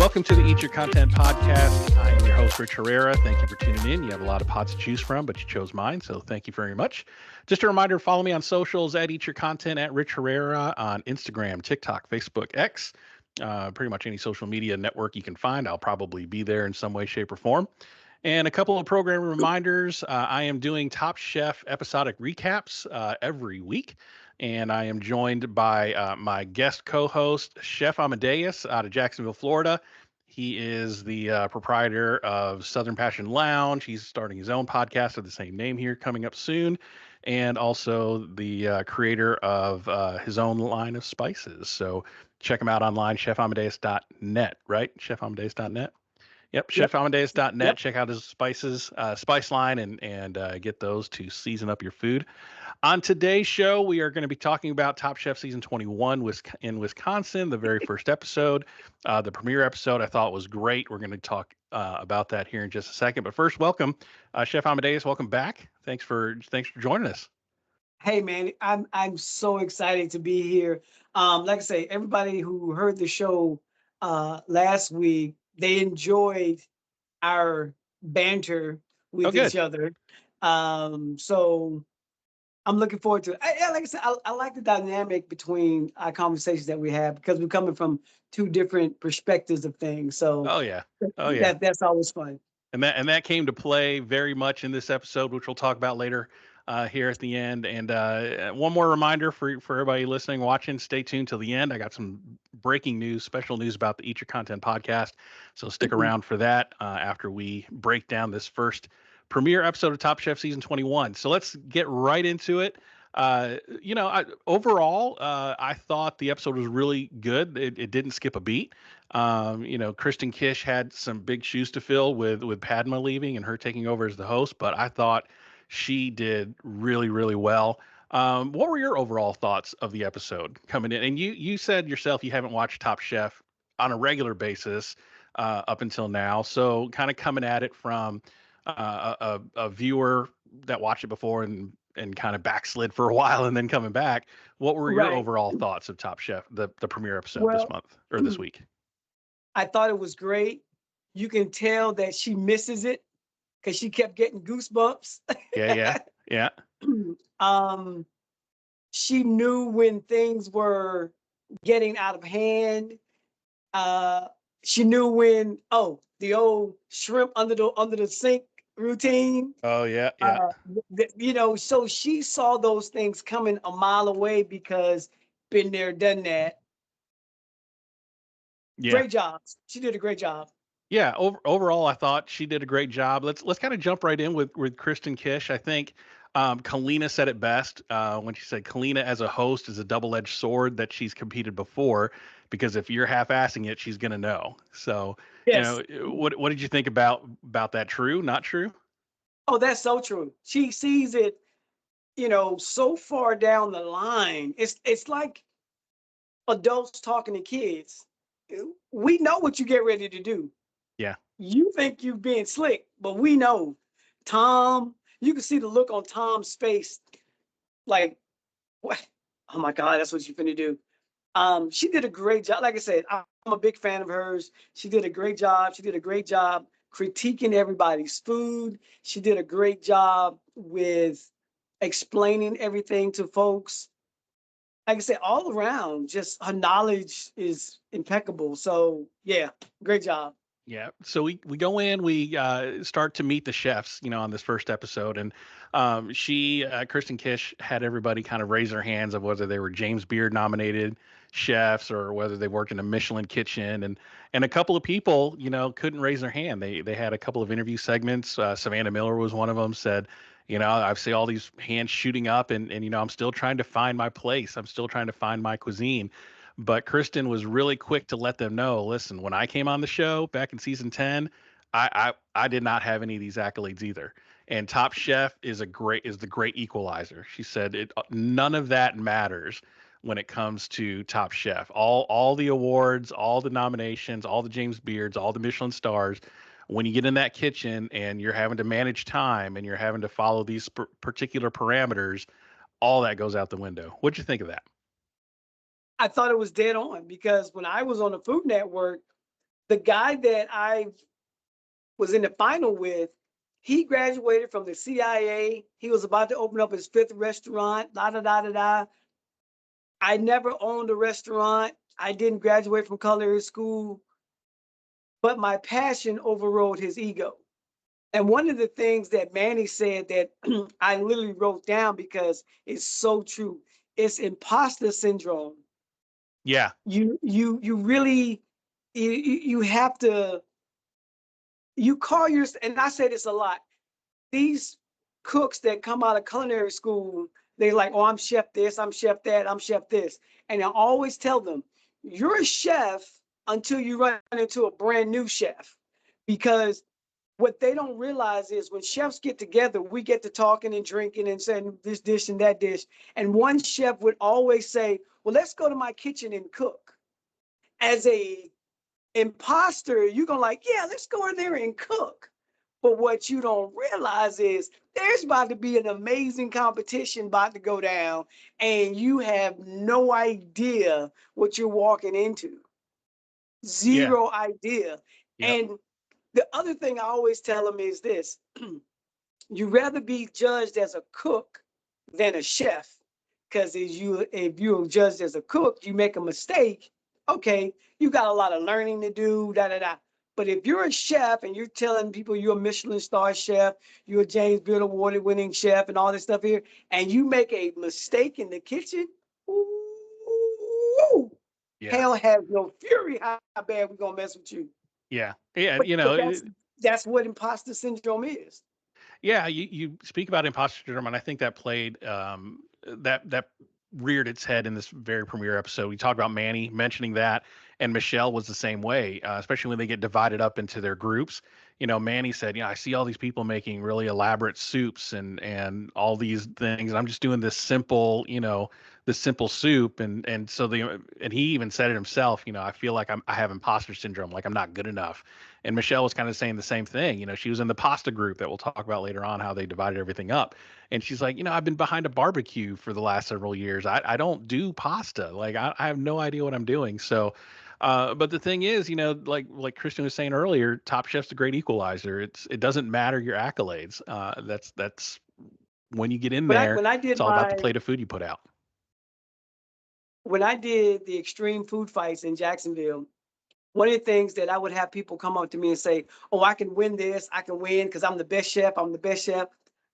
Welcome to the Eat Your Content podcast. I am your host, Rich Herrera. Thank you for tuning in. You have a lot of pods to choose from, but you chose mine, so thank you very much. Just a reminder, follow me on socials at Eat Your Content at Rich Herrera on Instagram, TikTok, Facebook, X, pretty much any social media network you can find. I'll probably be there in some way, shape, or form. And a couple of program reminders. I am doing Top Chef episodic recaps every week. And I am joined by my guest co-host, Chef Amadeus out of Jacksonville, Florida. He is the proprietor of Southern Passion Lounge. He's starting his own podcast of the same name here coming up soon. And also the creator of his own line of spices. So check him out online, chefamadeus.net, right? Chefamadeus.net. Yep, Yep. chefamadeus.net. Yep. Check out his spice line, and get those to season up your food. On today's show, we are going to be talking about Top Chef Season 21 in Wisconsin, the very first episode. The premiere episode I thought was great. We're going to talk about that here in just a second. But first, welcome, Chef Amadeus. Welcome back. Thanks for joining us. Hey man, I'm so excited to be here. Like I say, everybody who heard the show last week, they enjoyed our banter Oh, with good. each other. So I'm looking forward to it. Yeah, like I said, I like the dynamic between our conversations that we have because we're coming from two different perspectives of things. So Oh yeah. Oh yeah. that's always fun. And that came to play very much in this episode, which we'll talk about later here at the end. And one more reminder for everybody listening, watching, stay tuned till the end. I got some breaking news, special news about the Eat Your Content podcast. So stick around for that after we break down this first premiere episode of Top Chef Season 21. So let's get right into it. Overall, I thought the episode was really good. It didn't skip a beat. Kristen Kish had some big shoes to fill with Padma leaving and her taking over as the host, but I thought she did really, really well. What were your overall thoughts of the episode coming in? And you said yourself you haven't watched Top Chef on a regular basis up until now, so kind of coming at it from a viewer that watched it before and kind of backslid for a while and then coming back. What were your Right. overall thoughts of Top Chef, the premiere episode this Well, month or this week? I thought it was great. You can tell that she misses it because she kept getting goosebumps. Yeah, yeah, yeah, um, she knew when things were getting out of hand. Uh, she knew when the old shrimp under the sink routine. oh yeah, yeah, So she saw those things coming a mile away because been there, done that. yeah, Great job. She did a great job. yeah. Overall, I thought she did a great job. Let's kind of jump right in with Kristen Kish. I think Kalina said it best when she said Kalina as a host is a double-edged sword that she's competed before, because if you're half-assing it, she's gonna know. So, Yes. what did you think about that? True, not true? Oh, that's so true. She sees it, so far down the line. It's like adults talking to kids. We know what you get ready to do. Yeah, You think you're being slick, but we know. Tom, you can see the look on Tom's face, like, what? Oh my God, that's what you're finna do. She did a great job. Like I said, I'm a big fan of hers. She did a great job. She did a great job critiquing everybody's food. She did a great job with explaining everything to folks. Like I said, all around, just her knowledge is impeccable. So yeah, great job. yeah. So we go in, we start to meet the chefs, on this first episode, and Kristen Kish had everybody kind of raise their hands of whether they were James Beard nominated chefs or whether they worked in a Michelin kitchen, and a couple of people, couldn't raise their hand. They had a couple of interview segments. Savannah Miller was one of them. Said, I see all these hands shooting up, and I'm still trying to find my place. I'm still trying to find my cuisine. But Kristen was really quick to let them know, listen, when I came on the show back in season 10, I did not have any of these accolades either. And Top Chef is the great equalizer. She said none of that matters when it comes to Top Chef. All the awards, all the nominations, all the James Beards, all the Michelin stars, when you get in that kitchen and you're having to manage time and you're having to follow these particular parameters, all that goes out the window. What'd you think of that? I thought it was dead on because when I was on the Food Network, The guy that I was in the final with, he graduated from the CIA. He was about to open up his fifth restaurant, da da da da da. I never owned a restaurant. I didn't graduate from culinary school, but my passion overrode his ego. And one of the things that Manny said that I literally wrote down because it's so true. It's imposter syndrome. Yeah. You really you have to you call your and I say this a lot. These cooks that come out of culinary school, they like, oh, I'm chef this, I'm chef that, I'm chef this. And I always tell them, you're a chef until you run into a brand new chef. Because what they don't realize is when chefs get together, we get to talking and drinking and saying this dish and that dish. And one chef would always say, well, let's go to my kitchen and cook. As a imposter, you're gonna like, yeah, let's go in there and cook. But what you don't realize is there's about to be an amazing competition about to go down, and you have no idea what you're walking into. Yeah. Zero idea. Yep. And the other thing I always tell them is this: you rather be judged as a cook than a chef. Because if you're judged as a cook, you make a mistake, okay, you got a lot of learning to do, da da da. But if you're a chef and you're telling people you're a Michelin star chef, you're a James Beard award winning chef and all this stuff here, and you make a mistake in the kitchen, ooh, Yeah. hell has no fury how bad we're gonna mess with you. Yeah. Yeah. But that's what imposter syndrome is. Yeah, you speak about imposter syndrome, and I think that played that reared its head in this very premiere episode. We talked about Manny mentioning that, and Michelle was the same way, especially when they get divided up into their groups. Manny said, I see all these people making really elaborate soups and all these things, and I'm just doing this simple soup, and so and he even said it himself. I feel like I have imposter syndrome, like I'm not good enough. And Michelle was kind of saying the same thing. She was in the pasta group that we'll talk about later on, how they divided everything up. And she's like, I've been behind a barbecue for the last several years. I don't do pasta. Like I have no idea what I'm doing. So, but the thing is, like Kristen was saying earlier, Top Chef's a great equalizer. It doesn't matter your accolades. That's when you get in there, When I it's did all about the my plate of food you put out. when I did the extreme food fights in Jacksonville, one of the things that I would have people come up to me and say, "Oh, I can win this. I can win because I'm the best chef. I'm the best chef."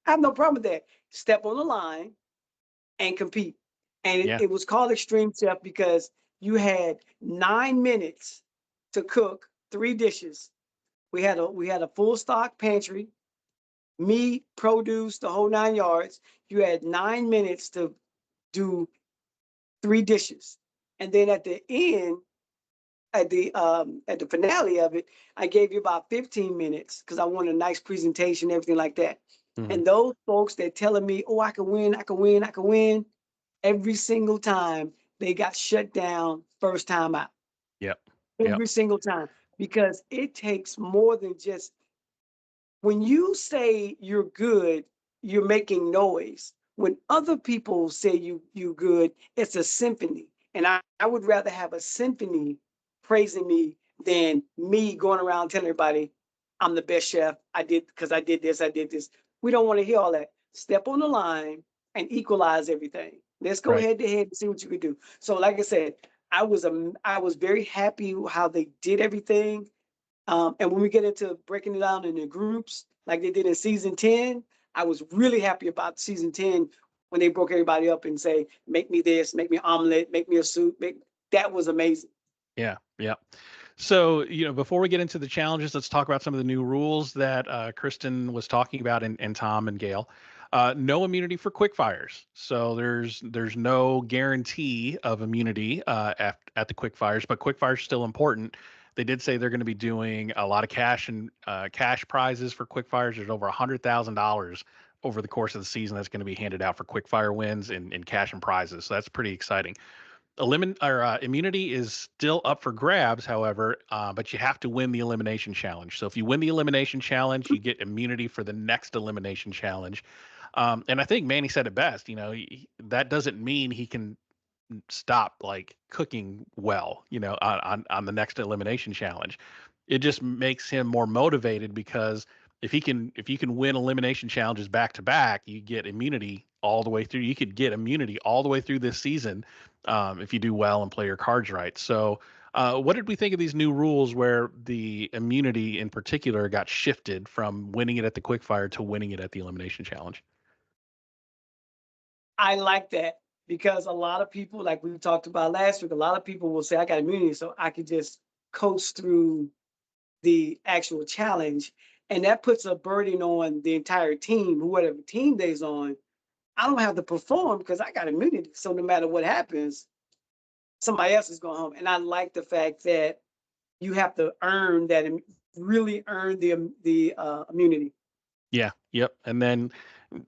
I have no problem with that. Step on the line and compete. And Yeah. it was called extreme chef because you had 9 minutes to cook 3 dishes. We had a full stock pantry, meat, produce, the whole 9 yards. You had 9 minutes to do 3 dishes. And then at the finale of it, I gave you about 15 minutes because I wanted a nice presentation, everything like that. Hmm. And those folks that telling me, oh, I can win, I can win, I can win, every single time they got shut down first time out. Yep. Yep. Every single time. Because it takes more than just when you say you're good, you're making noise. When other people say you good, it's a symphony. And I would rather have a symphony praising me than me going around telling everybody I'm the best chef. I did because I did this, I did this. We don't want to hear all that. Step on the line and equalize everything. Let's go Right. head to head and see what you can do. So, like I said, I was very happy how they did everything. And when we get into breaking it down into groups, like they did in season 10, I was really happy about season 10 when they broke everybody up and say, make me this, make me an omelet, make me a soup. That was amazing. Yeah. Yeah. So, before we get into the challenges, let's talk about some of the new rules that Kristen was talking about, and Tom and Gail. No immunity for quick fires. So there's no guarantee of immunity at the quick fires, but quick fires still important. They did say they're going to be doing a lot of cash and cash prizes for quick fires. There's over $100,000 over the course of the season that's going to be handed out for quick fire wins and cash and prizes. So that's pretty exciting. Immunity is still up for grabs, however, but you have to win the elimination challenge. So if you win the elimination challenge, you get immunity for the next elimination challenge. And I think Manny said it best. That doesn't mean he can stop like cooking well, on the next elimination challenge. it just makes him more motivated because if you can win elimination challenges back to back, you get immunity all the way through. You could get immunity all the way through this season if you do well and play your cards right. So, what did we think of these new rules where the immunity in particular got shifted from winning it at the quickfire to winning it at the elimination challenge? I like that because a lot of people, like we talked about last week, a lot of people will say, I got immunity, so I could just coast through the actual challenge. And that puts a burden on the entire team, whatever team they's on. I don't have to perform because I got immunity. So no matter what happens, somebody else is going home. And I like the fact that you have to earn that, really earn the immunity. Yeah. Yep. And then,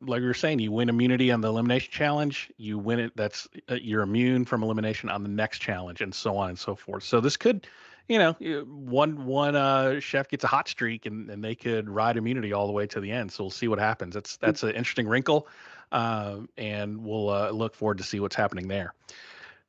like we were saying, you win immunity on the elimination challenge. You win it. That's you're immune from elimination on the next challenge, and so on and so forth. So this could, one chef gets a hot streak, and they could ride immunity all the way to the end. So we'll see what happens. That's an interesting wrinkle, and we'll look forward to see what's happening there.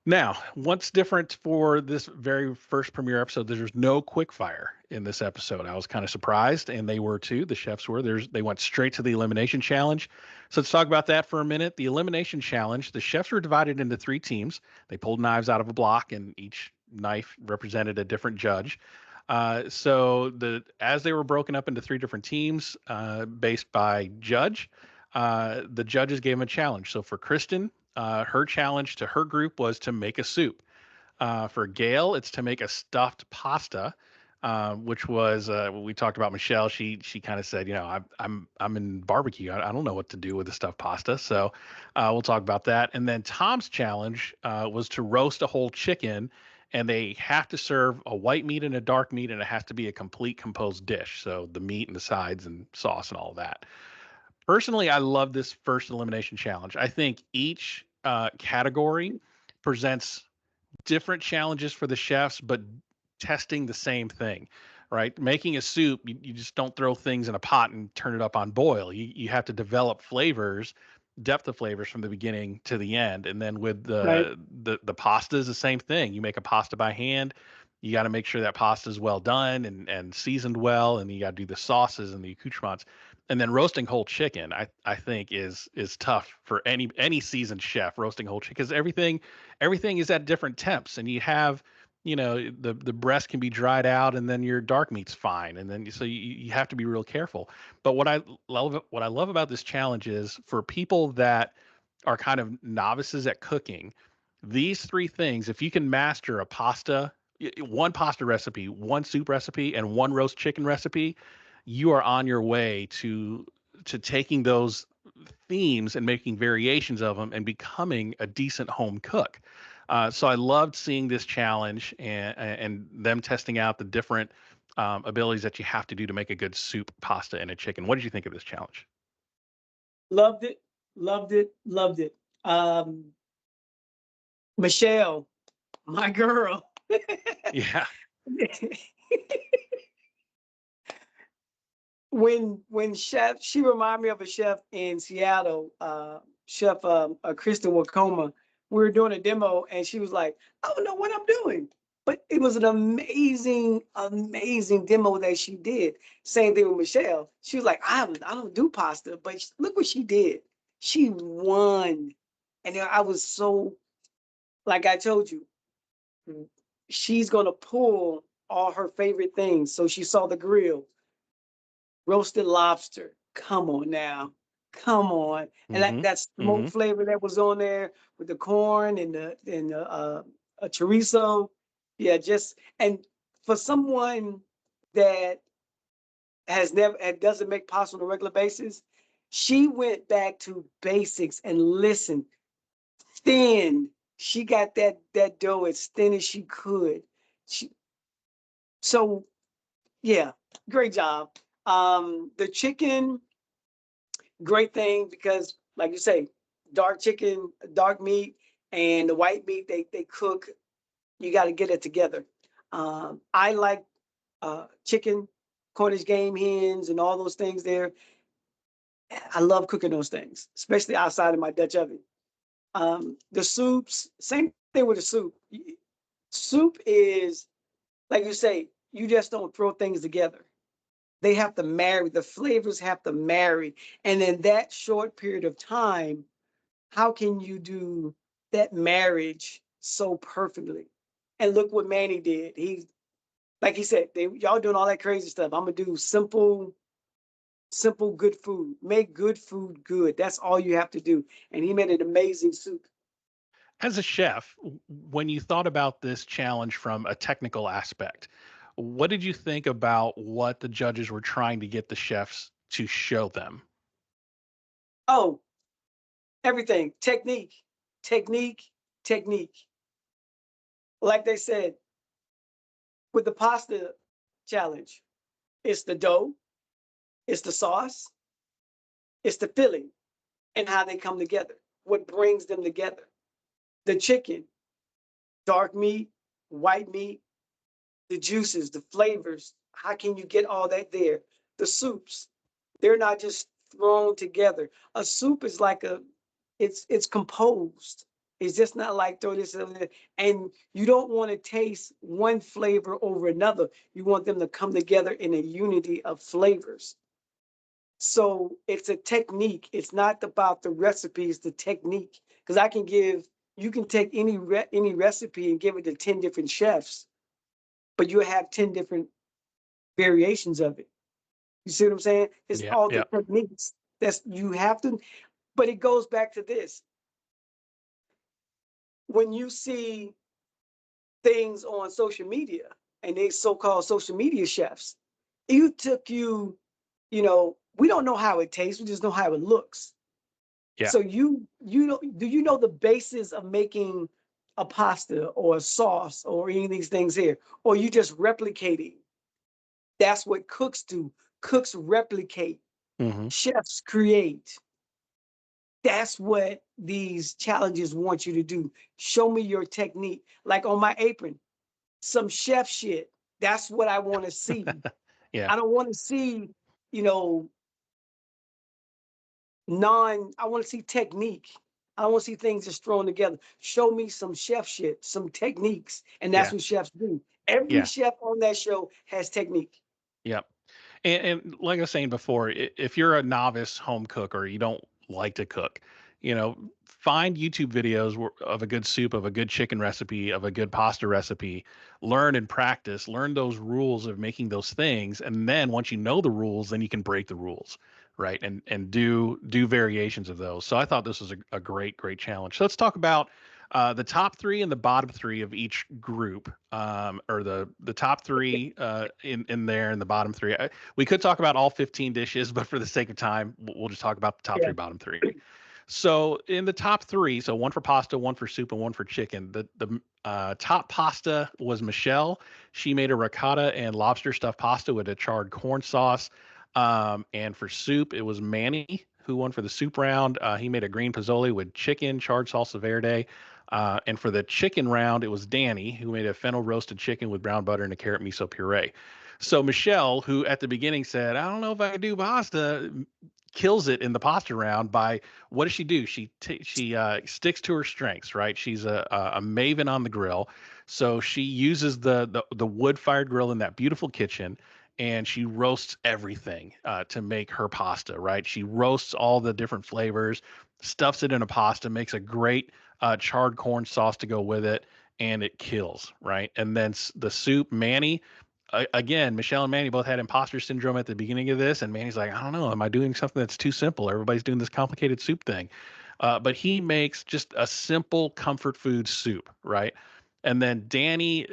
Now, what's different for this very first premiere episode? There's no quick fire in this episode. I was kind of surprised, and they were too. The chefs were. They went straight to the elimination challenge. So let's talk about that for a minute. The elimination challenge. The chefs were divided into three teams. They pulled knives out of a block, and each knife represented a different judge. So as they were broken up into three different teams, based by judge, the judges gave them a challenge. So for Kristen, her challenge to her group was to make a soup. For Gail, it's to make a stuffed pasta, which was we talked about Michelle. She kind of said, I'm in barbecue. I don't know what to do with the stuffed pasta, so we'll talk about that. And then Tom's challenge was to roast a whole chicken, and they have to serve a white meat and a dark meat, and it has to be a complete composed dish. So the meat and the sides and sauce and all of that. Personally, I love this first elimination challenge. I think each category presents different challenges for the chefs, but testing the same thing, right? Making a soup, you just don't throw things in a pot and turn it up on boil. You have to develop flavors, depth of flavors from the beginning to the end. And then with Right. the pasta is the same thing. You make a pasta by hand. You got to make sure that pasta is well done and seasoned well, and you got to do the sauces and the accoutrements. And then roasting whole chicken, I think is tough for any seasoned chef. Roasting whole chicken because everything is at different temps, and you have the breast can be dried out, and then your dark meat's fine, and then so you have to be real careful. But what I love about this challenge is for people that are kind of novices at cooking, these three things, if you can master a one pasta recipe, one soup recipe, and one roast chicken recipe, you are on your way to taking those themes and making variations of them and becoming a decent home cook. So I loved seeing this challenge and them testing out the different abilities that you have to do to make a good soup, pasta, and a chicken. What did you think of this challenge? Loved it. Loved it. Loved it. Michelle, my girl. Yeah. When chef, she reminded me of a chef in Seattle, chef Kristen Wakoma. We were doing a demo and she was like, I don't know what I'm doing. But it was an amazing, amazing demo that she did. Same thing with Michelle. She was like, I don't do pasta, but look what she did. She won. And then I was so, like I told you, she's gonna pull all her favorite things. So she saw the grill, roasted lobster. Come on now. Come on. And Mm-hmm. that Mm-hmm. smoked flavor that was on there with the corn and the chorizo. Yeah, just and for someone that has never and doesn't make pasta on a regular basis, she went back to basics and listened. Thin. She got that dough as thin as she could. She so yeah, great job. The chicken, great thing because, like you say, dark chicken, dark meat, and the white meat they cook. You got to get it together. I like chicken, Cornish game hens, and all those things there. I love cooking those things, especially outside of my Dutch oven. The soups, same thing with the soup. Soup is, like you say, you just don't throw things together. They have to marry, the flavors have to marry. And in that short period of time, how can you do that marriage so perfectly? And look what Manny did. Like he said, y'all doing all that crazy stuff. I'm gonna do simple, good food. Make good food good. That's all you have to do. And he made an amazing soup. As a chef, when you thought about this challenge from a technical aspect, what did you think about what the judges were trying to get the chefs to show them? Oh, everything. Technique, technique, technique. Like they said, with the pasta challenge, it's the dough, it's the sauce, it's the filling, and how they come together. What brings them together? The chicken, dark meat, white meat, the juices, the flavors. How can you get all that there? The soups, they're not just thrown together. A soup is like it's composed. It's just not like throw this in there. And you don't want to taste one flavor over another. You want them to come together in a unity of flavors. So it's a technique. It's not about the recipe, it's the technique. Because you can take any recipe and give it to 10 different chefs, but you have 10 different variations of it. You see what I'm saying? It's Yeah, all the yeah. techniques. That's you have to, but it goes back to this. When you see things on social media and they so-called social media chefs, we don't know how it tastes, we just know how it looks. Yeah. So you know, do you know the basis of making a pasta or a sauce or any of these things here? Or you just replicating? That's what cooks do. Cooks replicate, Hmm. chefs create. That's what these challenges want you to do. Show me your technique. Like on my apron, some chef shit. That's what I want to see. Yeah, I don't want to see, you know, I want to see technique. I don't want to see things just thrown together. Show me some chef shit, some techniques. And that's yeah, what chefs do. Every yeah, chef on that show has technique. yeah. And like I was saying before, if you're a novice home cook or you don't like to cook, find YouTube videos of a good soup, of a good chicken recipe, of a good pasta recipe. Learn and practice. Learn those rules of making those things, and then once you know the rules, then you can break the rules, right? And do variations of those. So I thought this was a great challenge. So let's talk about the top three and the bottom three of each group, or the top three in there and the bottom three. We could talk about all 15 dishes, but for the sake of time, we'll just talk about the top Yeah. three, bottom three. So in the top three, so one for pasta, one for soup, and one for chicken. The top pasta was Michelle. She made a ricotta and lobster stuffed pasta with a charred corn sauce. And for soup, it was Manny who won for the soup round. He made a green pozole with chicken, charred salsa verde. And for the chicken round, it was Danny who made a fennel roasted chicken with brown butter and a carrot miso puree. So Michelle, who at the beginning said, "I don't know if I can do pasta," kills it in the pasta round by what does she do? She sticks to her strengths, right? She's a maven on the grill, so she uses the wood fired grill in that beautiful kitchen, and she roasts everything to make her pasta, right? She roasts all the different flavors, stuffs it in a pasta, makes a great charred corn sauce to go with it, and it kills, right? And then the soup, Manny, again, Michelle and Manny both had imposter syndrome at the beginning of this, and Manny's like, I don't know, am I doing something that's too simple? Everybody's doing this complicated soup thing, but he makes just a simple comfort food soup, right? And then Danny,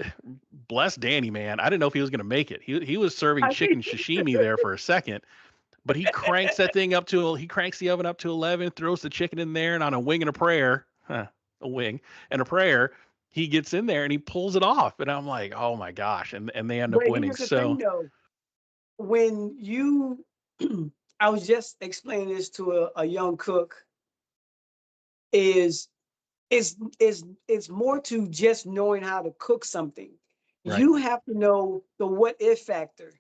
bless Danny, man, I didn't know if he was going to make it. He was serving I chicken think sashimi there for a second, but he cranks the oven up to 11, throws the chicken in there, and on a wing and a prayer, a wing and a prayer, he gets in there and he pulls it off. And I'm like, oh my gosh. And they end up but winning. here's the thing So though. When you I was just explaining this to a young cook, is it's more to just knowing how to cook something. right. You have to know the what if factor.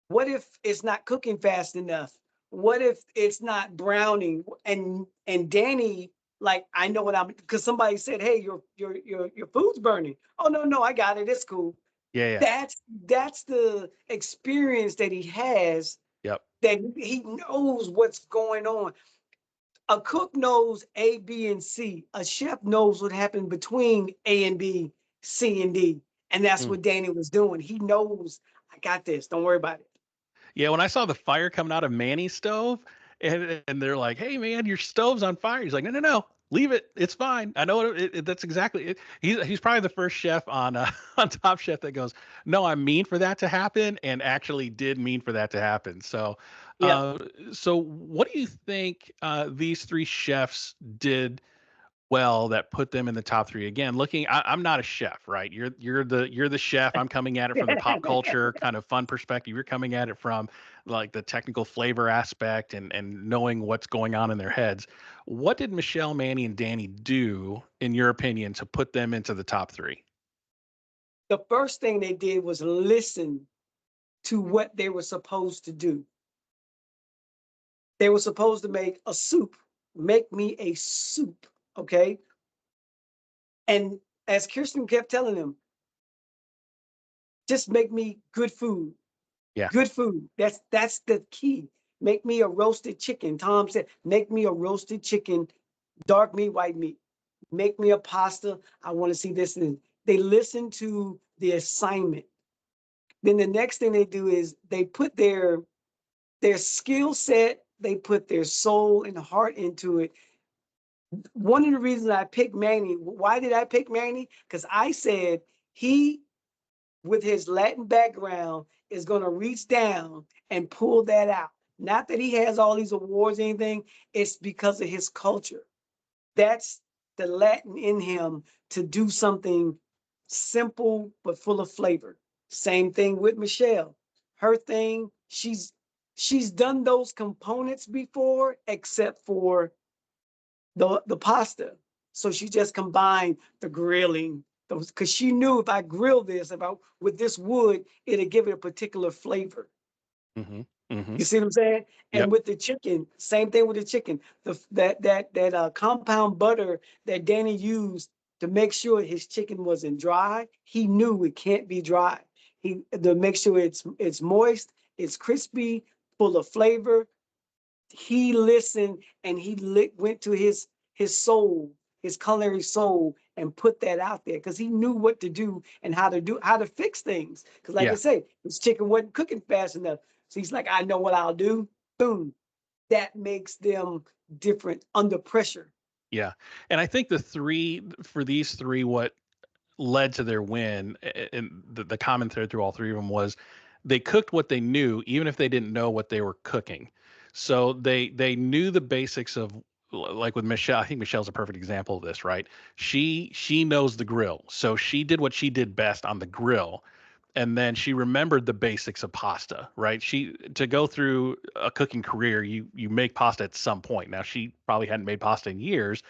What if it's not cooking fast enough? What if it's not browning? And Danny, like I know what I'm, because somebody said, "Hey, your food's burning." Oh no, no, I got it. It's cool. Yeah, yeah. That's the experience that he has, Yep. that he knows what's going on. A cook knows A, B, and C. A chef knows what happened between A and B, C and D. And that's Mm. what Danny was doing. He knows, I got this. Don't worry about it. Yeah, when I saw the fire coming out of Manny's stove, and they're like, "Hey, man, your stove's on fire." He's like, "No, no, no, leave it. It's fine. I know that's exactly it." He's probably the first chef on on Top Chef that goes, "No, I mean for that to happen," and actually did mean for that to happen. So, Yeah. so what do you think these three chefs did well that put them in the top three? Again, I'm not a chef, right? You're the chef. I'm coming at it from the pop culture kind of fun perspective. You're coming at it from like the technical flavor aspect and knowing what's going on in their heads. What did Michelle, Manny, and Danny do, in your opinion, to put them into the top three? The first thing they did was listen to what they were supposed to do. They were supposed to make a soup. Make me a soup. Okay. And as Kirsten kept telling them, just make me good food. Yeah, Good food. That's the key. Make me a roasted chicken. Tom said, make me a roasted chicken, dark meat, white meat. Make me a pasta. I want to see this. And they listen to the assignment. Then the next thing they do is they put their skill set, they put their soul and heart into it. One of the reasons I picked Manny, why did I pick Manny? Because I said he, with his Latin background, is going to reach down and pull that out. Not that he has all these awards or anything, it's because of his culture. That's the Latin in him to do something simple but full of flavor. Same thing with Michelle. Her thing, she's done those components before, except for the pasta. So she just combined the grilling, those, because she knew if I grill this, if I with this wood, it'll give it a particular flavor. mm-hmm, mm-hmm. You see what I'm saying? And Yep, with the chicken, same thing with the chicken. That compound butter that Danny used to make sure his chicken wasn't dry, he knew it can't be dry. He to make sure it's moist, it's crispy, full of flavor. He listened and he went to his soul, his culinary soul, and put that out there because he knew what to do and how to fix things. Because like I yeah. say, his chicken wasn't cooking fast enough. So he's like, I know what I'll do. Boom. That makes them different under pressure. Yeah. And I think for these three, what led to their win, and the common thread through all three of them was they cooked what they knew, even if they didn't know what they were cooking. So they knew the basics of, like with Michelle. I think Michelle's a perfect example of this, right? She knows the grill, so she did what she did best on the grill, and then she remembered the basics of pasta, right? She to go through a cooking career, you make pasta at some point. Now she probably hadn't made pasta in years,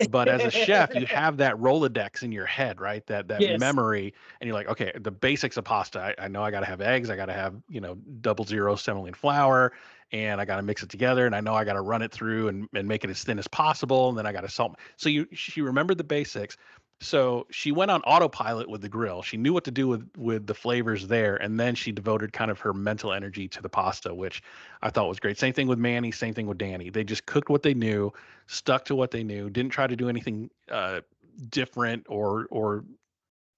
but as a chef, you have that Rolodex in your head, right? That Yes. memory, and you're like, okay, the basics of pasta. I know I got to have eggs, I got to have 00 semolina flour, and I got to mix it together, and I know I got to run it through and make it as thin as possible, and then I got to salt. So she remembered the basics. So she went on autopilot with the grill. She knew what to do with the flavors there, and then she devoted kind of her mental energy to the pasta, which I thought was great. Same thing with Manny, same thing with Danny. They just cooked what they knew, stuck to what they knew, didn't try to do anything different or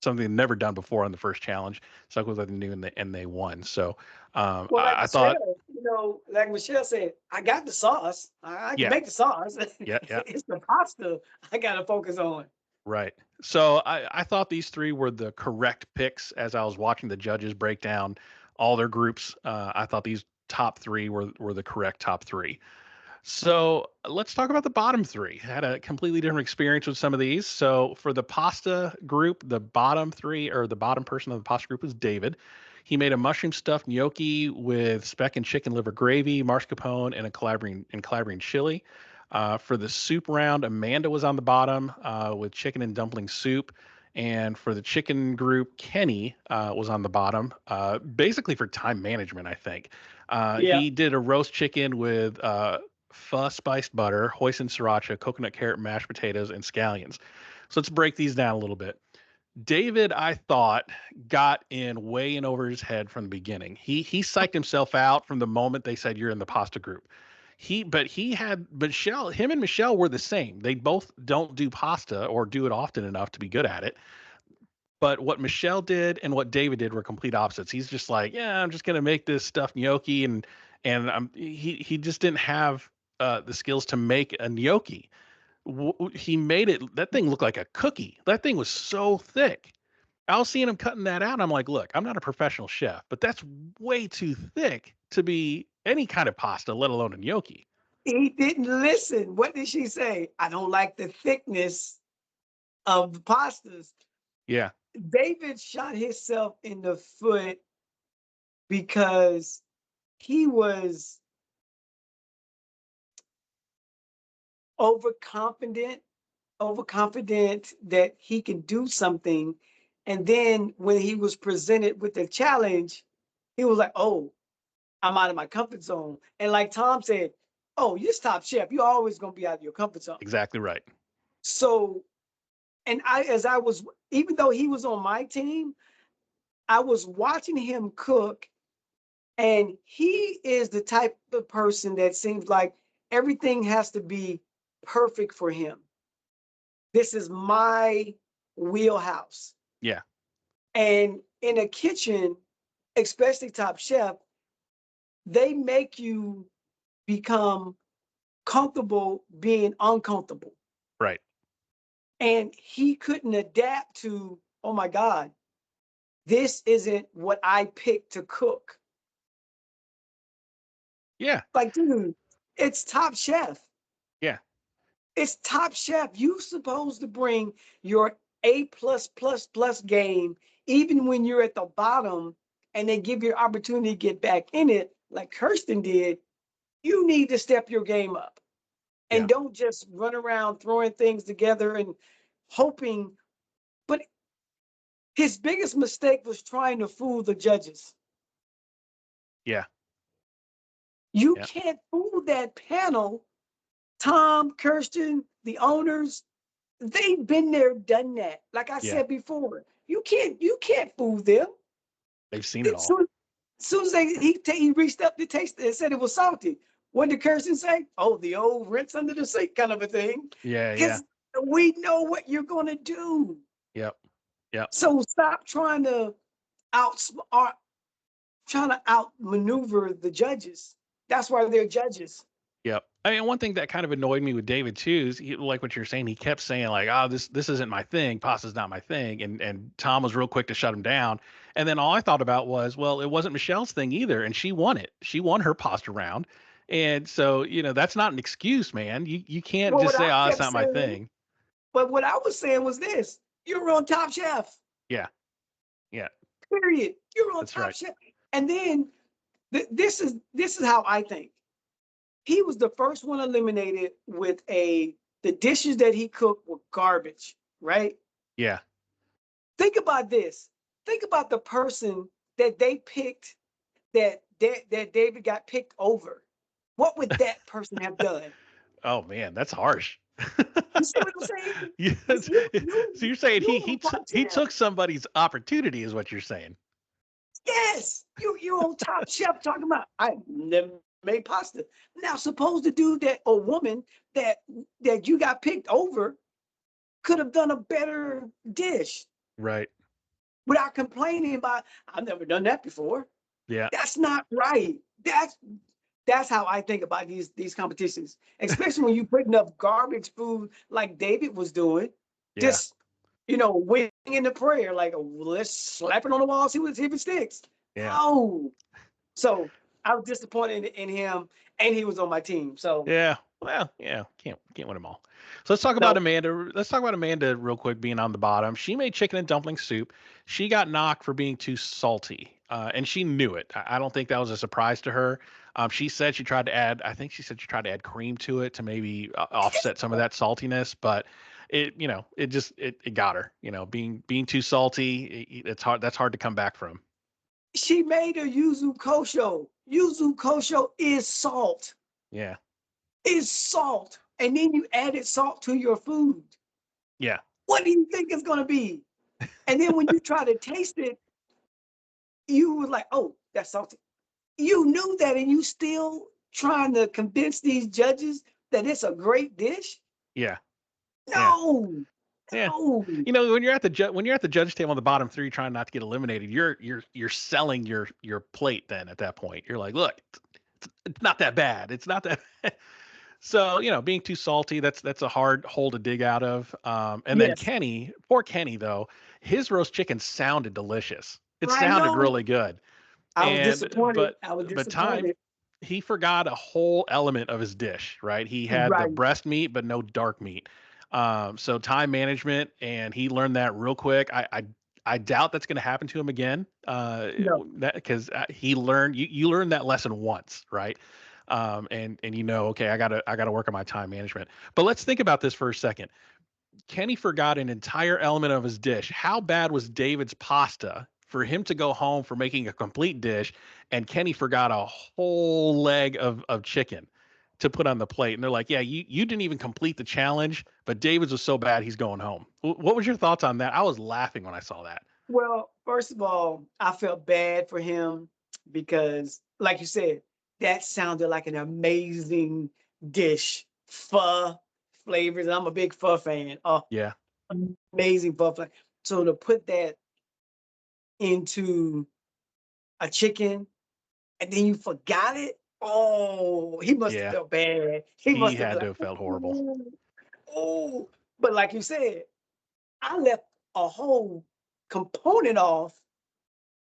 something never done before on the first challenge. Stuck with what they knew, and they won. So Well, like I thought, Michelle, like Michelle said, I got the sauce. I can yeah, make the sauce. yeah, yeah. It's the pasta I gotta focus on. Right. So I thought these three were the correct picks as I was watching the judges break down all their groups. I thought these top three were the correct top three. So let's talk about the bottom three. I had a completely different experience with some of these. So for the pasta group, the bottom three, or the bottom person of the pasta group, was David. He made a mushroom stuffed gnocchi with speck and chicken liver gravy, mascarpone, and a Calabrian chili. For the soup round, Amanda was on the bottom with chicken and dumpling soup. And for the chicken group, Kenny was on the bottom, basically for time management, I think. Yeah. He did a roast chicken with pho spiced butter, hoisin sriracha, coconut carrot mashed potatoes, and scallions. So let's break these down a little bit. David, I thought, got in way in over his head from the beginning. He psyched himself out from the moment they said you're in the pasta group. He had Michelle, him and Michelle were the same. They both don't do pasta or do it often enough to be good at it. But what Michelle did and what David did were complete opposites. He's just like, yeah, I'm just gonna make this stuffed gnocchi, he just didn't have the skills to make a gnocchi. He made it. That thing looked like a cookie. That thing was so thick. I was seeing him cutting that out. I'm like, look, I'm not a professional chef, but that's way too thick to be any kind of pasta, let alone a gnocchi. He didn't listen. What did she say? I don't like the thickness of the pastas. Yeah, David shot himself in the foot because he was overconfident, overconfident that he can do something. And then when he was presented with the challenge, he was like, oh, I'm out of my comfort zone. And like Tom said, oh, you're top chef. You're always going to be out of your comfort zone. exactly right. So, and as I was, even though he was on my team, I was watching him cook, and he is the type of person that seems like everything has to be perfect for him. This is my wheelhouse. Yeah, And in a kitchen, especially Top Chef, they make you become comfortable being uncomfortable. right. And he couldn't adapt to, oh my God, this isn't what I picked to cook. Yeah, Like, dude, it's Top Chef. yeah, It's Top Chef. You supposed to bring your A plus game, even when you're at the bottom and they give you an opportunity to get back in it, like Kirsten did. You need to step your game up and yeah, don't just run around throwing things together and hoping. But his biggest mistake was trying to fool the judges. yeah, You yeah, can't fool that panel. Tom, Kirsten, the owners, they've been there, done that. Like I yeah. said before, you can't fool them. They've seen it As all. soon as he reached up to taste it and said it was salty. What did Kirsten say? Oh, the old rinse under the sink kind of a thing. Yeah, yeah, Because we know what you're gonna do. yep, yep, So stop trying to out trying to outmaneuver the judges. That's why they're judges. yep. I mean, one thing that kind of annoyed me with David too is like what you're saying. He kept saying like, "Oh, this isn't my thing. Pasta's not my thing," and Tom was real quick to shut him down. And then all I thought about was, well, it wasn't Michelle's thing either, and she won it. She won her pasta round, and so that's not an excuse, man. You can't Well, just what say, I "Oh, it's kept not my saying, thing." but what I was saying was this: you're on Top Chef. Yeah, yeah, Period. You're on that's Top right. Chef. And then this is how I think. He was the first one eliminated with the dishes that he cooked were garbage, right? Yeah, Think about this. Think about the person that they picked that David got picked over. What would that person have done? oh man, that's harsh. You see what I'm saying? Because Yes. you So you you're saying you on Top he Chef. took somebody's opportunity, is what you're saying? Yes, you on Top Chef talking about I never made pasta. Now, suppose the dude that or woman that you got picked over could have done a better dish Right. without complaining about I've never done that before. Yeah. That's not right. That's how I think about these competitions, especially when you putting up garbage food like David was doing. Yeah. Just winging the prayer, like let's slap it on the wall, see if it sticks. Yeah. No. So I was disappointed in him, and he was on my team. So Yeah. Well, yeah, can't win them all. So let's talk about no, Amanda. Let's talk about Amanda real quick being on the bottom. She made chicken and dumpling soup. She got knocked for being too salty. And she knew it. I don't think that was a surprise to her. She said she tried to add, I think she said she tried to add cream to it to maybe offset some of that saltiness, but it got her, being too salty. It's hard. That's hard to come back from. she made a yuzu kosho. Yuzu kosho is salt. Yeah. Is salt, and then you added salt to your food. Yeah. What do you think it's going to be? And then when you try to taste it, you were like, oh, that's salty. You knew that, and you still trying to convince these judges that it's a great dish? Yeah. Yeah. No, Yeah. no. You know, when you're at the when you're at the judge table on the bottom three trying not to get eliminated, you're selling your plate then at that point. You're like, look, it's not that bad. It's not that so, being too salty, that's a hard hole to dig out of. And then Yes, Kenny, poor Kenny though, his roast chicken sounded delicious. It I sounded know. really good. I was And disappointed. but I was but time disappointed. he forgot a whole element of his dish, right? He had the Right. breast meat, but no dark meat. So time management, and he learned that real quick. I doubt that's going to happen to him again. No. Because he learned you learned that lesson once, right? And okay, I gotta work on my time management. But let's think about this for a second. Kenny forgot an entire element of his dish. How bad was David's pasta for him to go home for making a complete dish, and Kenny forgot a whole leg of chicken to put on the plate? And they're like, "Yeah, you didn't even complete the challenge, but David's was so bad he's going home." What was your thoughts on that? I was laughing when I saw that. Well, first of all, I felt bad for him because, like you said, that sounded like an amazing dish. Pho flavors. I'm a big pho fan. Oh, Yeah, amazing pho flavor. So to put that into a chicken and then you forgot it. Oh, he must have yeah, felt bad. He he must have been had to like, have felt horrible. oh, oh. But like you said, I left a whole component off.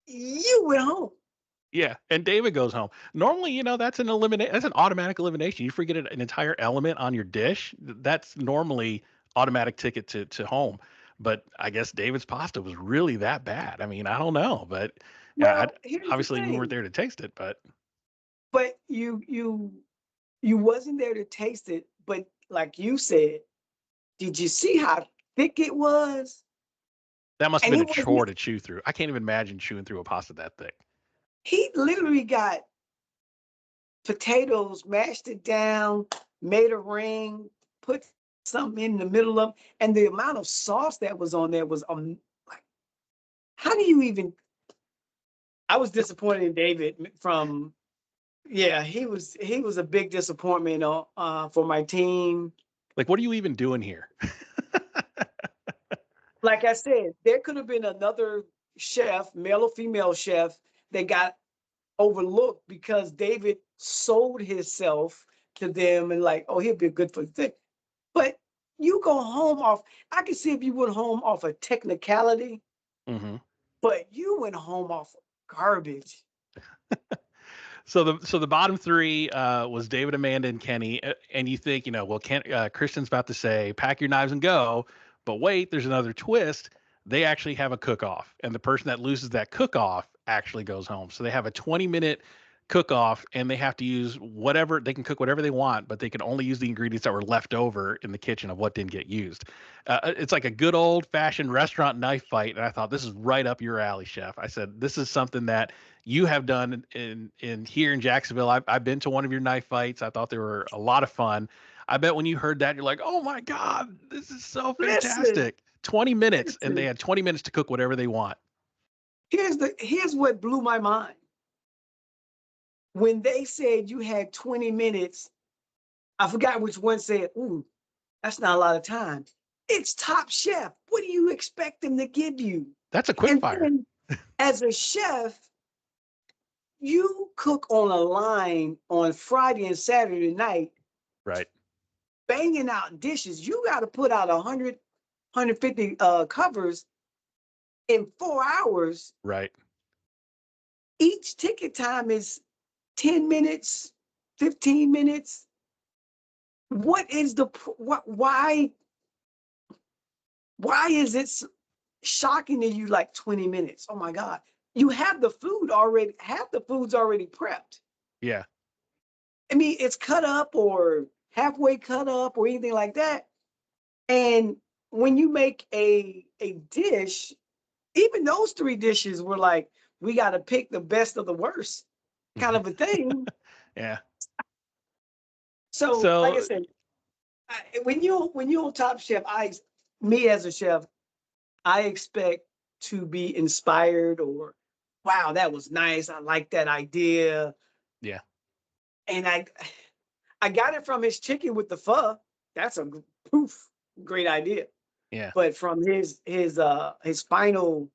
You went home. Yeah, and David goes home. Normally, that's an automatic elimination. You forget an entire element on your dish, that's normally automatic ticket to home. But I guess David's pasta was really that bad. I mean, I don't know, but yeah, Well, here's the obviously you weren't thing. there to taste it, but But you wasn't there to taste it. But like you said, did you see how thick it was? that must have And been he a wasn't. chore to chew through. I can't even imagine chewing through a pasta that thick. He literally got potatoes, mashed it down, made a ring, put something in the middle of, and the amount of sauce that was on there was like, how do you even? I was disappointed in David from. Yeah, he was a big disappointment for my team. Like, what are you even doing here? Like I said, there could have been another chef, male or female chef, that got overlooked because David sold himself to them and like, oh, he'll be good for the thing. But you go home off. I can see if you went home off a technicality, hmm but you went home off of garbage. So the bottom three was David, Amanda, and Kenny. And you think, well, Kristen's about to say, "Pack your knives and go," but wait, there's another twist. They actually have a cook off, and the person that loses that cook off actually goes home. So they have a 20-minute cook off, and they have to use whatever they can cook whatever they want, but they can only use the ingredients that were left over in the kitchen of what didn't get used. It's like a good old fashioned restaurant knife fight, and I thought this is right up your alley, chef. I said this is something that you have done in here in Jacksonville. I've been to one of your knife fights. I thought they were a lot of fun. I bet when you heard that, you're like, oh my God, this is so Listen, fantastic. 20 minutes, and they listen. had 20 minutes to cook whatever they want. Here's what blew my mind. When they said you had 20 minutes, I forgot which one said, ooh, that's not a lot of time. It's Top Chef. What do you expect them to give you? That's a quick And fire. then as a chef, you cook on a line on Friday and Saturday night, Right. banging out dishes. You got to put out 100, 150 covers in 4 hours. Right. Each ticket time is 10 minutes, 15 minutes. What is the, what, why is it shocking to you like 20 minutes? Oh my God. You have the food already, half the food's already prepped. Yeah. I mean, it's cut up or halfway cut up or anything like that. And when you make a dish, even those three dishes were like, we got to pick the best of the worst kind of a thing. Yeah. So, like I So said, when you on Top Chef, me as a chef, I expect to be inspired or, wow, that was nice. I like that idea. Yeah. And I got it from his chicken with the pho. That's a poof, great idea. Yeah. But from his final,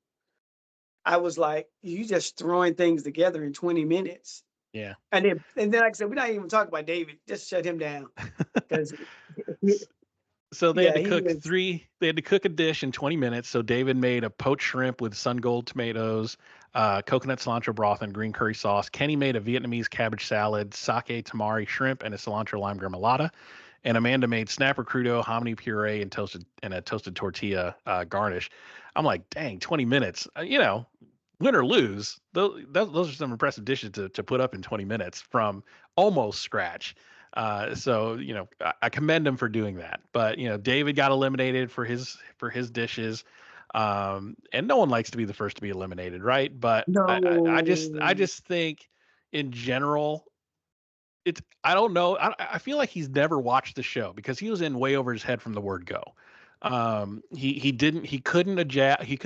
I was like, you just throwing things together in 20 minutes. Yeah. And then like I said, we're not even talking about David. Just shut him down. Because So they had yeah, to he cook was three. They had to cook a dish in 20 minutes. So David made a poached shrimp with sun gold tomatoes, coconut cilantro broth, and green curry sauce. Kenny made a Vietnamese cabbage salad, sake tamari shrimp, and a cilantro lime gremolata. And Amanda made snapper crudo, hominy puree, and a toasted tortilla garnish. I'm like, dang, 20 minutes. Win or lose, those are some impressive dishes to put up in 20 minutes from almost scratch. So I commend him for doing that. But David got eliminated for his dishes, and no one likes to be the first to be eliminated, right? But I no. just think in general, it's I don't know. I feel like he's never watched the show because he was in way over his head from the word go. He couldn't adjust, he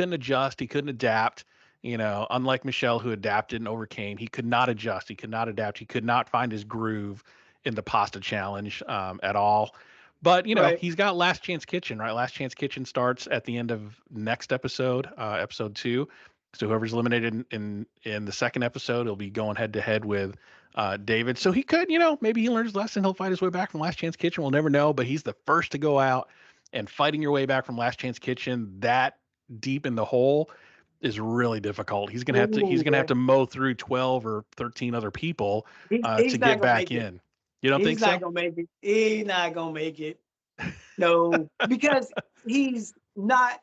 couldn't adapt. Unlike Michelle who adapted and overcame, he could not adjust, he could not adapt, he could not find his groove in the pasta challenge at all. But Right. he's got Last Chance Kitchen, right? Last Chance Kitchen starts at the end of next episode, episode 2. So whoever's eliminated in the second episode, he'll be going head to head with David. So he could, maybe he learns his lesson. He'll fight his way back from Last Chance Kitchen. We'll never know. But he's the first to go out, and fighting your way back from Last Chance Kitchen that deep in the hole is really difficult. He's Ooh, gonna have to mow through 12 or 13 other people to he's not get gonna back make it. in. You don't He's think not so? gonna make it. He's not gonna make it. No, because he's not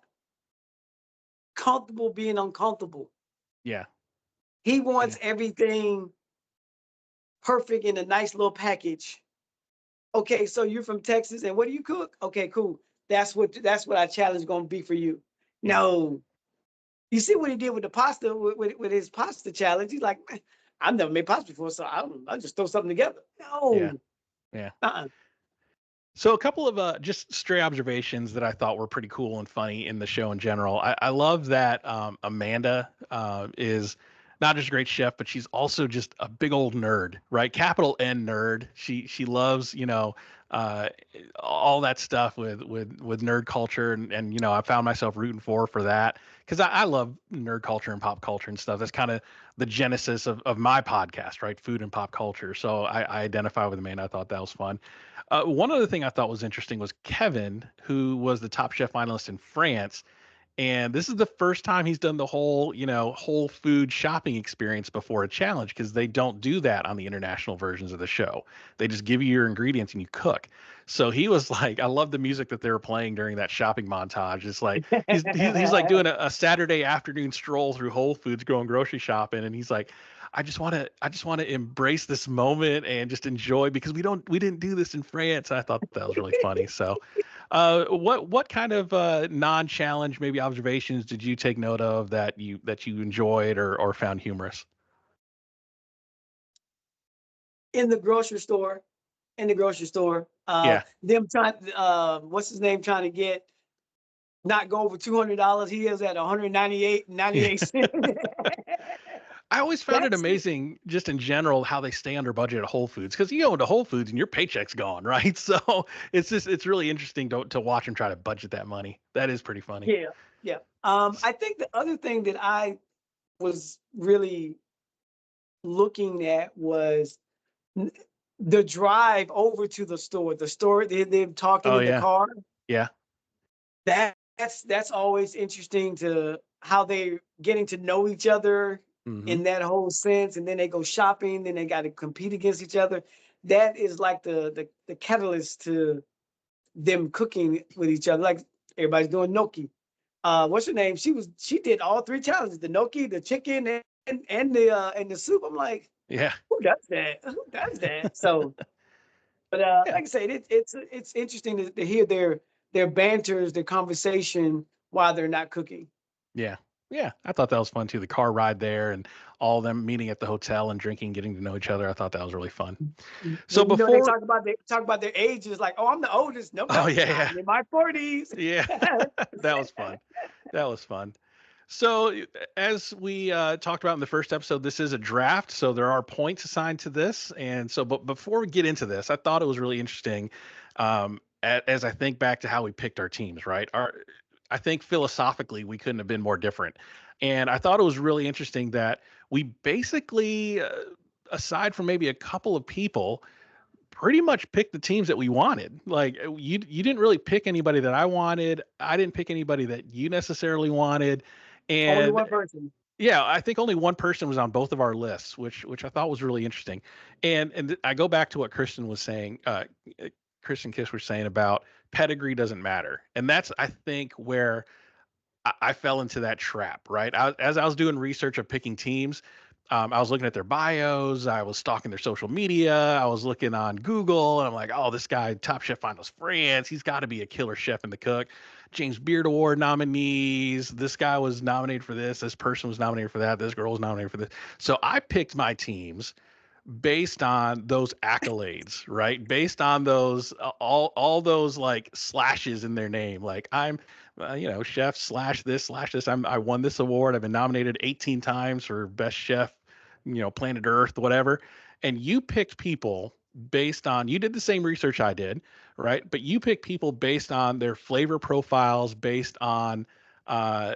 comfortable being uncomfortable. Yeah, He yeah, wants everything perfect in a nice little package. Okay, so you're from Texas, and what do you cook? Okay, cool. That's what our challenge is gonna be for you. yeah, No, you see what he did with the pasta with his pasta challenge. He's like, "Man, I've never made pasta before, so I'll just throw something together. yeah, No, yeah. uh-uh. So a couple of just stray observations that I thought were pretty cool and funny in the show in general. I love that Amanda is not just a great chef, but she's also just a big old nerd, right? Capital N nerd. She loves uh, all that stuff with nerd culture, and I found myself rooting for that because I love nerd culture and pop culture and stuff. That's kind of the genesis of my podcast, right? Food and pop culture. So I identify with Amanda. I thought that was fun. One other thing I thought was interesting was Kevin, who was the Top Chef finalist in France. And this is the first time he's done the whole, whole food shopping experience before a challenge because they don't do that on the international versions of the show. They just give you your ingredients and you cook. So he was like, I love the music that they were playing during that shopping montage. It's like he's like doing a Saturday afternoon stroll through Whole Foods going grocery shopping, and he's like, I just want to embrace this moment and just enjoy because we didn't do this in France. I thought that was really funny. So what kind of non-challenge maybe observations did you take note of that you enjoyed or found humorous? in the grocery store, in the grocery store, Yeah, them trying, what's his name, trying to get not go over $200. He is at 198 yeah. 98 cents. I always found it That's it. amazing, just in general, how they stay under budget at Whole Foods because you go into Whole Foods and your paycheck's gone, right? So it's really interesting to watch them try to budget that money. That is pretty funny. Yeah, yeah. I think the other thing that I was really looking at was n- the drive over to the store. The store they're talking Oh in the yeah, car. yeah, That's always interesting to how they're getting to know each other hmm, in that whole sense, and then they go shopping, then they got to compete against each other. That is like the catalyst to them cooking with each other. Like everybody's doing gnocchi. What's her name? She did all three challenges: the gnocchi, the chicken, and the soup. I'm like, yeah, who does that? Who does that? So, but yeah, like I said, it's interesting to hear their banters, their conversation while they're not cooking. yeah. Yeah, I thought that was fun too. The car ride there and all of them meeting at the hotel and drinking, getting to know each other. I thought that was really fun. So When they before, talk about their ages, like, oh, I'm the oldest. No, oh no, yeah, yeah, I'm in my 40s. yeah, that was fun. That was fun. So, as we talked about in the first episode, this is a draft, so there are points assigned to this. And so, but before we get into this, I thought it was really interesting, as I think back to how we picked our teams. Right, I think philosophically we couldn't have been more different, and I thought it was really interesting that we basically, aside from maybe a couple of people, pretty much picked the teams that we wanted. Like you didn't really pick anybody that I wanted. I didn't pick anybody that you necessarily wanted. Only And one person. yeah, I think only one person was on both of our lists, which I thought was really interesting. And I go back to what Kristen was saying, Kristen Kiss was saying about pedigree doesn't matter. And that's I think where I fell into that trap, right? As I was doing research of picking teams, I was looking at their bios, I was stalking their social media, I was looking on Google, and I'm like, oh, this guy, Top Chef Finals France, he's got to be a killer chef in the cook. James Beard Award nominees. This guy was nominated for this. This person was nominated for that. This girl was nominated for this. So I picked my teams based on those accolades, right? Based on those all those like slashes in their name. Like I'm, chef slash this. I won this award. I've been nominated 18 times for best chef, planet Earth, whatever. And you picked people based on you did the same research I did, right? But you picked people based on their flavor profiles, based on uh,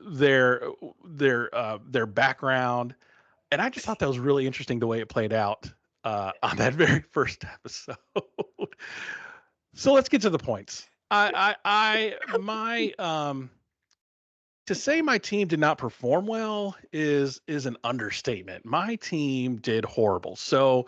their their background, and I just thought that was really interesting the way it played out on that very first episode. So let's get to the points. My to say my team did not perform well is an understatement. My team did horrible. So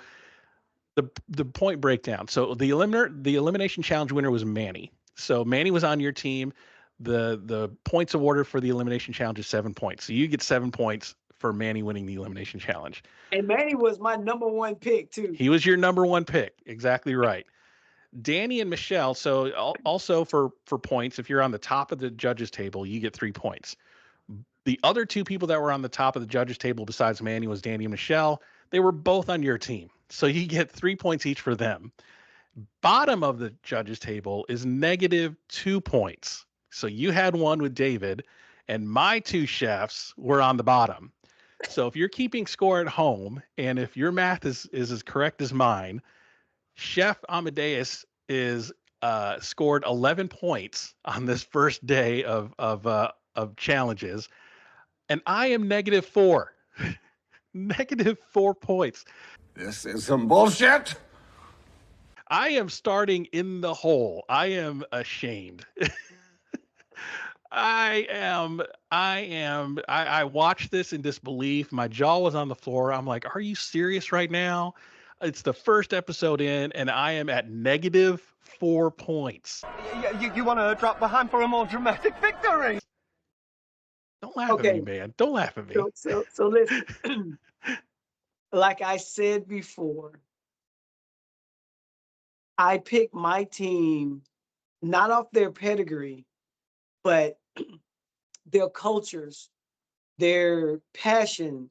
the point breakdown. So the elimination challenge winner was Manny. So Manny was on your team. The points awarded for the elimination challenge is 7 points. So you get 7 points for Manny winning the elimination challenge. And Manny was my number one pick too. He was your number one pick. Exactly right. Danny and Michelle. So also for points, if you're on the top of the judges table, you get 3 points. The other two people that were on the top of the judges table besides Manny was Danny and Michelle. They were both on your team. So you get 3 points each for them. Bottom of the judges table is -2 points. So you had one with David, and my two chefs were on the bottom. So if you're keeping score at home, and if your math is as correct as mine, Chef Amadeus is scored 11 points on this first day of challenges, and I am -4, -4 points. This is some bullshit. I am starting in the hole. I am ashamed. I watched this in disbelief. My jaw was on the floor. I'm like, are you serious right now? It's the first episode in, and I am at -4 points. You want to drop behind for a more dramatic victory? Don't laugh at me, Okay, man. Don't laugh at me. so listen. Like I said before, I picked my team not off their pedigree, but their cultures, their passion.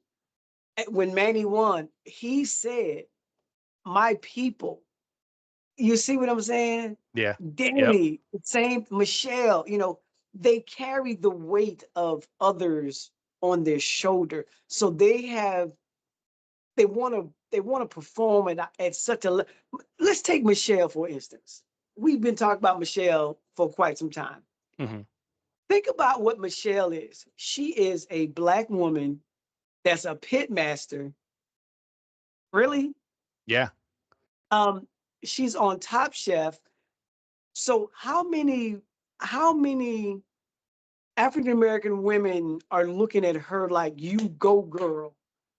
When Manny won, he said, "My people." You see what I'm saying? Yeah. Yep. Danny, same Michelle, they carry the weight of others on their shoulder. So they want to perform at such a let's take Michelle for instance. We've been talking about Michelle for quite some time. Hmm. Think about what Michelle is. She is a Black woman that's a pit master. Really? Yeah. Um, she's on Top Chef. So how many African American women are looking at her like, you go girl?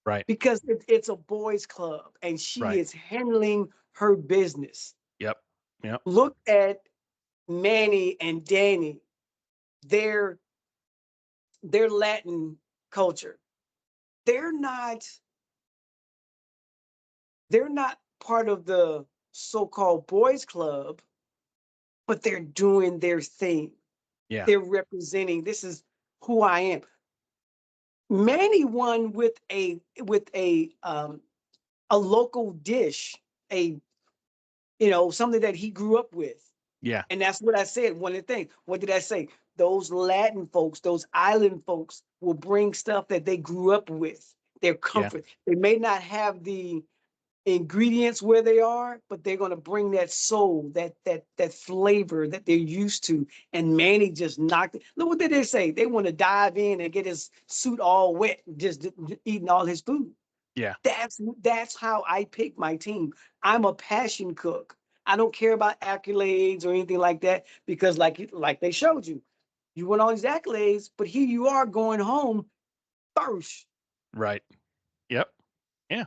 Right. Because it's a boys club and she Right. is handling her business. Yep. Yep. Look at Manny and Danny, their Latin culture. They're not they're not part of the so-called boys club, but they're doing their thing. Yeah. They're representing, this is who I am. Manny won with a local dish, something that he grew up with. Yeah. And that's what I said. One of the things. What did I say? Those Latin folks, those island folks will bring stuff that they grew up with. Their Yeah. comfort. They may not have the ingredients where they are, but they're going to bring that soul, that flavor that they're used to. And Manny just knocked it. Look, what did they say? They want to dive in and get his suit all wet, just eating all his food. Yeah. That's how I pick my team. I'm a passion cook. I don't care about accolades or anything like that because, like they showed you, you want all these accolades, but here you are going home first. Right. Yep. Yeah.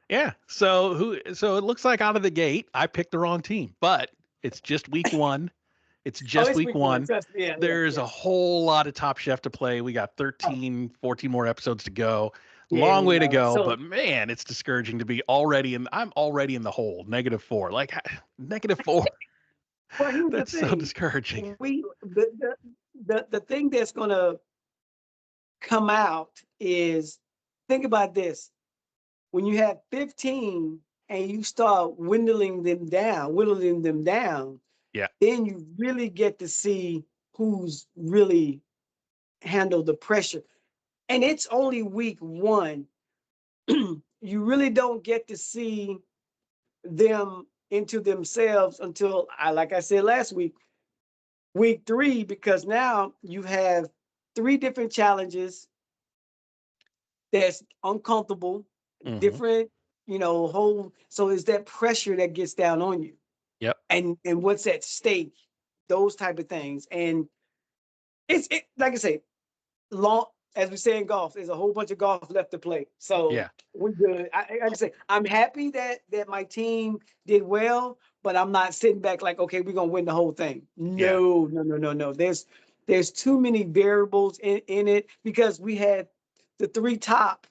Yeah. So it looks like out of the gate, I picked the wrong team, but it's just week one. It's Oh, just it's week week one. one. Trust me. Yeah, yeah, There's yeah. a whole lot of Top Chef to play. We got Oh, 13, 14 more episodes to go. yeah. Long way to go, So, but man, it's discouraging to be I'm already in the hole, -4. Like -4. well, here's the That's so thing. discouraging. The thing that's gonna come out is, think about this. When you have 15 and you start whittling them down, Yeah. then you really get to see who's really handled the pressure. And it's only week one. You really don't get to see them into themselves until, like I said last week 3, because now you have 3 different challenges that's uncomfortable, Hmm. different, whole. So it's that pressure that gets down on you, Yep. and what's at stake, those type of things. And like I say, long as we say in golf, there's a whole bunch of golf left to play. So Yeah. we're good. Like I say, I'm happy that my team did well, but I'm not sitting back like, okay, we're gonna win the whole thing. Yeah. No, no, no, no, no. There's too many variables in it, because we had the 3 top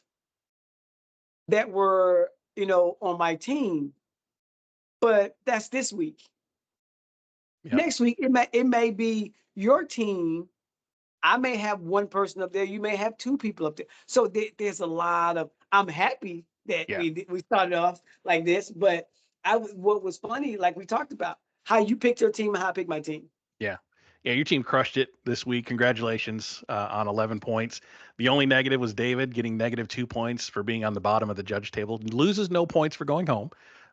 that were, on my team, but that's this week. Yep. Next week, it may be your team. I may have one person up there. You may have 2 people up there. So there's a lot of. I'm happy that Yeah. we started off like this, but what was funny, like we talked about, how you picked your team and how I picked my team. Yeah. Yeah, your team crushed it this week. Congratulations on 11 points. The only negative was David getting -2 points for being on the bottom of the judge table. He loses no points for going home.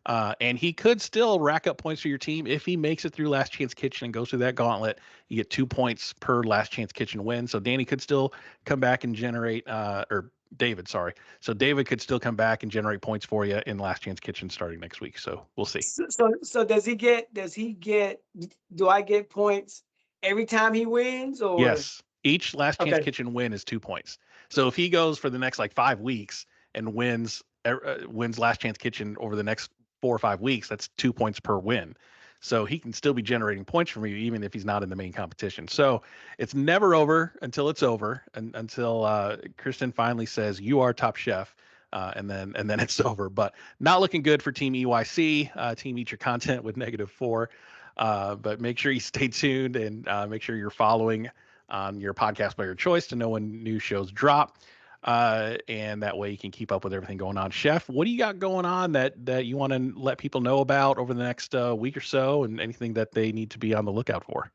And he could still rack up points for your team if he makes it through Last Chance Kitchen and goes through that gauntlet. You get 2 points per Last Chance Kitchen win. So Danny could still come back and generate, or David, sorry. So David could still come back and generate points for you in Last Chance Kitchen starting next week. So we'll see. So does he get, do I get points every time he wins, or? Yes. Each Last Chance Okay. Kitchen win is 2 points. So if he goes for the next like 5 weeks and wins Last Chance Kitchen over the next 4 or 5 weeks, that's 2 points per win. So he can still be generating points from you even if he's not in the main competition. So it's never over until it's over, and until Kristen finally says you are Top Chef. And then it's over. But not looking good for Team EYC. Team Eat Your Content with -4. But make sure you stay tuned, and make sure you're following on your podcast player of choice to know when new shows drop. And that way you can keep up with everything going on. Chef, what do you got going on that you want to let people know about over the next week or so, and anything that they need to be on the lookout for?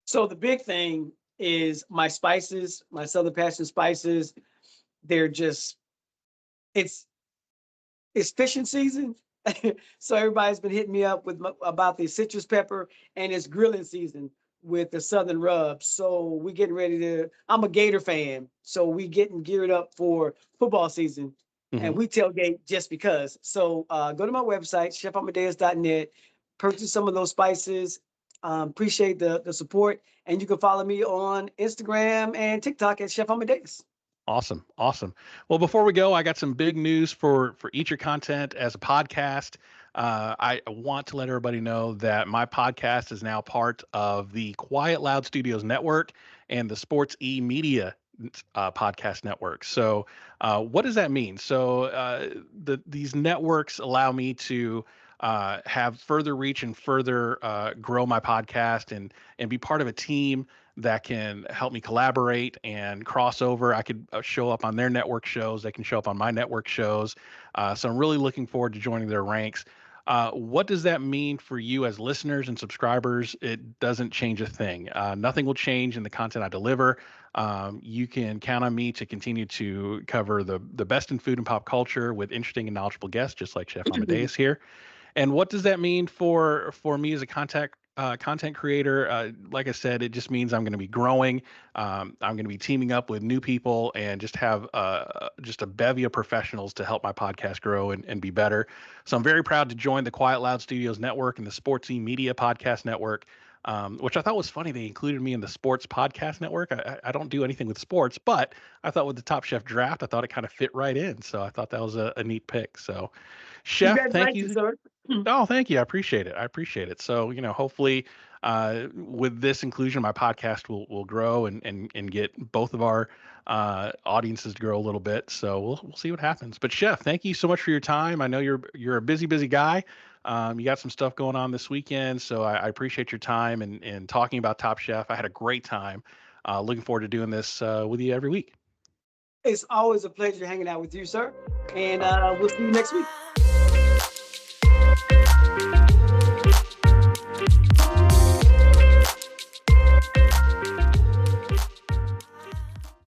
So the big thing is my spices, my Southern Passion spices. They're just, it's it's fishing season. So everybody's been hitting me up about the citrus pepper, and it's grilling season with the Southern rub. So we getting ready to. I'm a Gator fan, so we getting geared up for football season, and Hmm. we tailgate just because. So go to my website, chefamadeus.net, purchase some of those spices. Appreciate the support, and you can follow me on Instagram and TikTok at Chef Amadeus. Awesome. Awesome. Well, before we go, I got some big news for Eat Your Content as a podcast. I want to let everybody know that my podcast is now part of the Quiet Loud Studios network and the Sports E Media podcast network. So, what does that mean? So, these networks allow me to have further reach and further grow my podcast and be part of a team that can help me collaborate and cross over. I could show up on their network shows. They can show up on my network shows. So I'm really looking forward to joining their ranks. What does that mean for you as listeners and subscribers? It doesn't change a thing. Nothing will change in the content I deliver. You can count on me to continue to cover the best in food and pop culture with interesting and knowledgeable guests, just like Chef Amadeus here. And what does that mean for me as a content creator? Like I said, it just means I'm going to be growing. I'm going to be teaming up with new people and just have just a bevy of professionals to help my podcast grow and be better. So I'm very proud to join the Quiet Loud Studios Network and the Sportsy Media Podcast Network. Which I thought was funny. They included me in the Sports Podcast Network. I don't do anything with sports, but I thought with the Top Chef draft, I thought it kind of fit right in. So I thought that was a neat pick. So, Chef, thank Congratulations, you. sir. Oh, thank you. I appreciate it. I appreciate it. So, hopefully, with this inclusion, my podcast will grow and get both of our audiences to grow a little bit. So we'll see what happens. But Chef, thank you so much for your time. I know you're a busy guy. You got some stuff going on this weekend, so I appreciate your time and talking about Top Chef. I had a great time. Looking forward to doing this with you every week. It's always a pleasure hanging out with you, sir. And we'll see you next week.